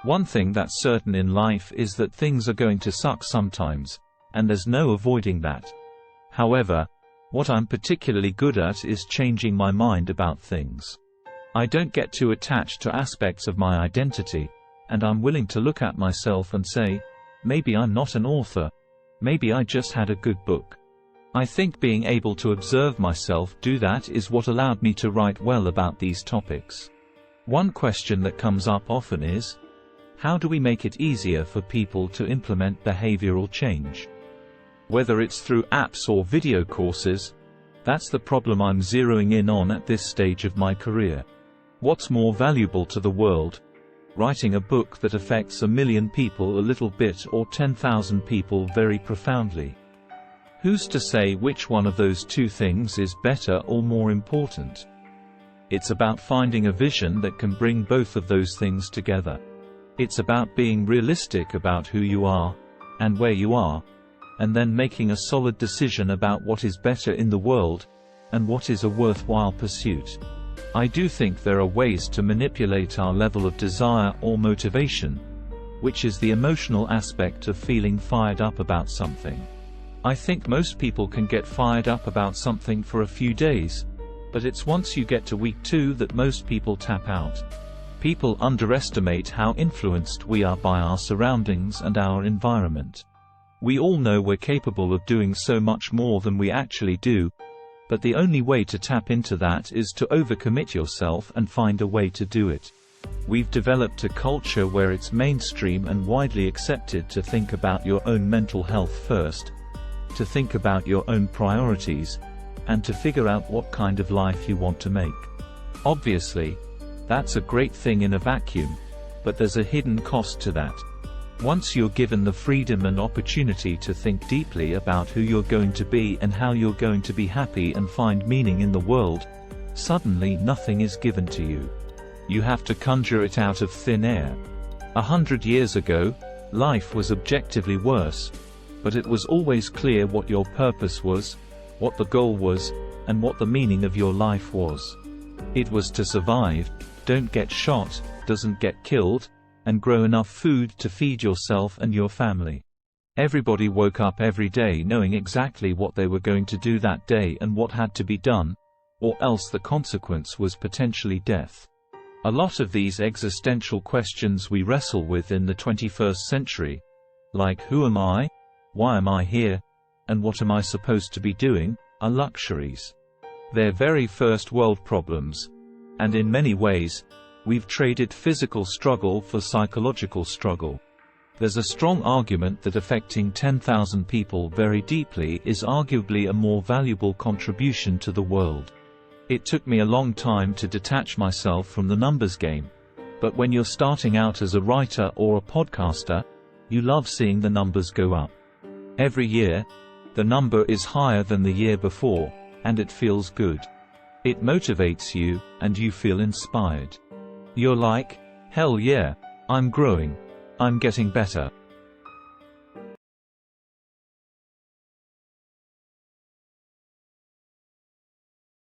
One thing that's certain in life is that things are going to suck sometimes, and there's no avoiding that. However, what I'm particularly good at is changing my mind about things. I don't get too attached to aspects of my identity, and I'm willing to look at myself and say, maybe I'm not an author, maybe I just had a good book. I think being able to observe myself do that is what allowed me to write well about these topics. One question that comes up often is, how do we make it easier for people to implement behavioral change? Whether it's through apps or video courses, that's the problem I'm zeroing in on at this stage of my career. What's more valuable to the world? Writing a book that affects 1 million people a little bit or 10,000 people very profoundly? Who's to say which one of those two things is better or more important? It's about finding a vision that can bring both of those things together. It's about being realistic about who you are, and where you are, and then making a solid decision about what is better in the world, and what is a worthwhile pursuit. I do think there are ways to manipulate our level of desire or motivation, which is the emotional aspect of feeling fired up about something. I think most people can get fired up about something for a few days, but it's once you get to week 2 that most people tap out. People underestimate how influenced we are by our surroundings and our environment. We all know we're capable of doing so much more than we actually do, but the only way to tap into that is to overcommit yourself and find a way to do it. We've developed a culture where it's mainstream and widely accepted to think about your own mental health first, to think about your own priorities, and to figure out what kind of life you want to make. Obviously, that's a great thing in a vacuum, but there's a hidden cost to that. Once you're given the freedom and opportunity to think deeply about who you're going to be and how you're going to be happy and find meaning in the world, suddenly nothing is given to you. You have to conjure it out of thin air. 100 years ago, life was objectively worse, but it was always clear what your purpose was, what the goal was, and what the meaning of your life was. It was to survive, don't get shot, doesn't get killed, and grow enough food to feed yourself and your family. Everybody woke up every day knowing exactly what they were going to do that day and what had to be done, or else the consequence was potentially death. A lot of these existential questions we wrestle with in the 21st century, like who am I, why am I here, and what am I supposed to be doing, are luxuries. They're very first world problems, and in many ways, we've traded physical struggle for psychological struggle. There's a strong argument that affecting 10,000 people very deeply is arguably a more valuable contribution to the world. It took me a long time to detach myself from the numbers game, but when you're starting out as a writer or a podcaster, you love seeing the numbers go up. Every year, the number is higher than the year before, and it feels good. It motivates you, and you feel inspired. You're like, hell yeah, I'm growing. I'm getting better.